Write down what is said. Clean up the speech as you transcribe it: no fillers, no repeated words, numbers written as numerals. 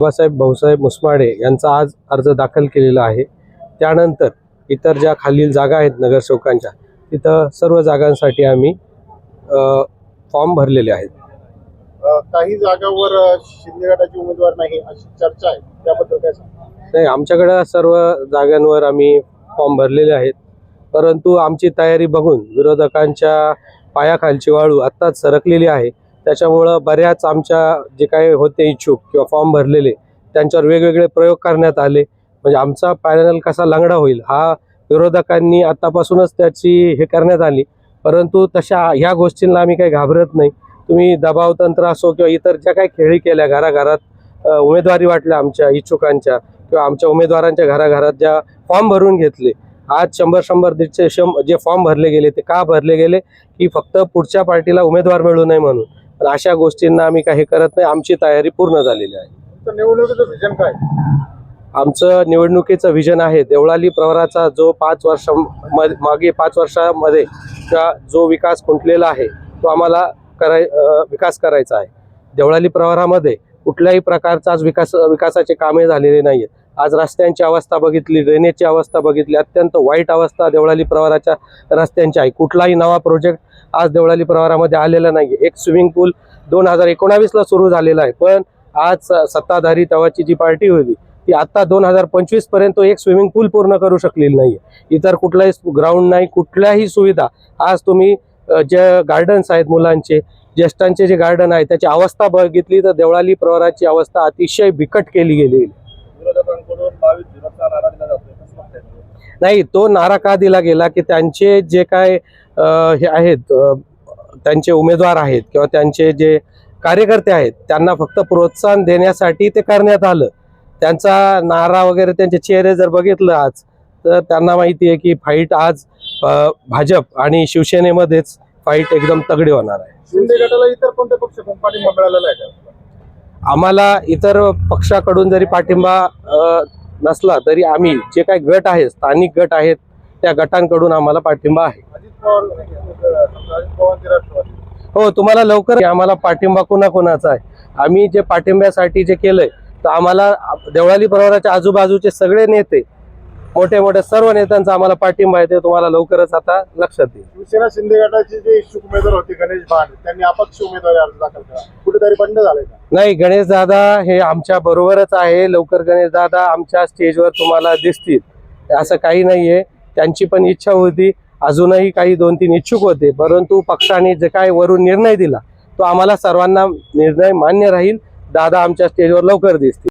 बाबासाहेब भाऊसाहेब मुसमाडे यांचा आज अर्ज दाखल केलेला आहे। त्यानंतर इतर ज्या खालील जागा आहेत नगरसेवकांच्या, तिथं सर्व जागांसाठी आम्ही फॉर्म भरलेले आहेत। काही जागांवर शिंदे गटाचे उमेदवार नाही अशी चर्चा आहे, त्याबद्दल काय सांगता? नाही, आमच्याकडे सर्व जागांवर आम्ही फॉर्म भरलेले आहेत, परंतु आमची तयारी बघून विरोधकांच्या पायाखालची वाळू आत्ताच सरकलेली आहे। त्याच्यामुळं बऱ्याच आमच्या जे काही होते इच्छुक किंवा फॉर्म भरलेले त्यांच्यावर वेगवेगळे प्रयोग करण्यात आले। म्हणजे आमचा पॅनल कसा लंगडा होईल हा विरोधकांनी आतापासूनच त्याची हे करण्यात आली, परंतु तशा ह्या गोष्टींना आम्ही काही घाबरत नाही। तुम्ही दबाव तंत्र असो किंवा इतर ज्या काही खेळी केल्या, घराघरात उमेदवारी वाटल्या आमच्या इच्छुकांच्या किंवा आमच्या उमेदवारांच्या घराघरात ज्या फॉर्म भरून घेतले, आज 100-100 जे फॉर्म भरले गेले ते का भरले गेले की फक्त पुढच्या पार्टीला उमेदवार मिळू नये म्हणून। पण अशा गोष्टींना आम्ही काही करत नाही, आमची तयारी पूर्ण झालेली आहे। तर निवडणुकीचं विजन काय? आमचं निवडणुकीचं विजन आहे देवळाली प्रवराचा जो 5 मागे 5 वर्षामध्ये जो विकास खुंटलेला आहे तो आम्हाला विकास करायचा आहे। देवळाली प्रवरामध्ये कुठल्याही प्रकारचा आज विकासाचे कामे झालेले नाहीत। आज रस्त्यांची अवस्था बघितली, ड्रेनेजची अवस्था बघितली, अत्यंत वाईट अवस्था देवळाली प्रवराच्या रस्त्यांची आहे। कुठलाही नवा प्रोजेक्ट आज देवळाली प्रवरामध्ये आलेला नाही। एक स्विमिंग पूल 2019ला सुरू झालेला आहे, पण आज सत्ताधारी तेव्हाची जी पार्टी होती ती आता 2025 पर्यंत एक स्विमिंग पूल पूर्ण करू शकलेली नाही। इतर कुठलाही ग्राउंड नाही, कुठल्याही सुविधा। आज तुम्ही जे गार्डन्स आहेत मुलांचे, ज्येष्ठांचे जे गार्डन आहे त्याची अवस्था बघितली तर देवळाली प्रवराची अवस्था अतिशय बिकट केली गेली। विरोधकांकडून 22 जुलैचा नारा दिला जातोय, नाही, तो नारा का दिला गेला की त्यांचे जे काय हे आहेत, त्यांचे उमेदवार आहेत किंवा त्यांचे जे कार्यकर्ते आहेत त्यांना फक्त प्रोत्साहन देण्यासाठी ते करण्यात आलं। त्यांचा नारा वगैरे त्यांचे चेहरे जर बघितलं आज तर त्यांना माहिती आहे की फाईट आज भाजप आणि शिवसेनेमध्येच फाईट एकदम तगडी होणार आहे। शिंदे गटाला इतर कोणत्या पक्षाकडून पाठिंबा मिळालेला आहे का? आम्हाला इतर पक्षाकडून जरी पाठिंबा नसला तरी आम्ही जे काही गट आहेत, स्थानिक गट आहेत, त्या गटांकडून आम्हाला पाठिंबा आहे। अजित पवार राष्ट्रवादी, हो, तुम्हाला लवकर आम्हाला पाठिंबा कोणाकोणाचा आहे, आम्ही जे पाठिंब्यासाठी जे केलंय तर आम्हाला देवळाली प्रवराच्या आजूबाजूचे सगळे नेते, मोठे मोठे सर्व नेत्यांचा आम्हाला पाठिंबा आहे, ते तुम्हाला लवकरच आता लक्षात येईल। शिवसेना शिंदे गटाचे जे इच्छुक उमेदवार होते गणेश भांड, त्यांनी अपक्ष उमेदवारी अर्ज दाखल केला, कुठेतरी बंड झाले का? नाही, गणेश दादा हे आमच्या बरोबरच आहे। लवकर गणेश दादा आमच्या स्टेजवर तुम्हाला दिसतील, असं काही नाहीये। त्यांची पण इच्छा होती, अजूनही काही 2-3 इच्छुक होते, परंतु पक्षाने जे काही वरून निर्णय दिला तो आम्हाला सर्वांना निर्णय मान्य राहील। दादा आमच्या स्टेजवर लवकर दिसतील।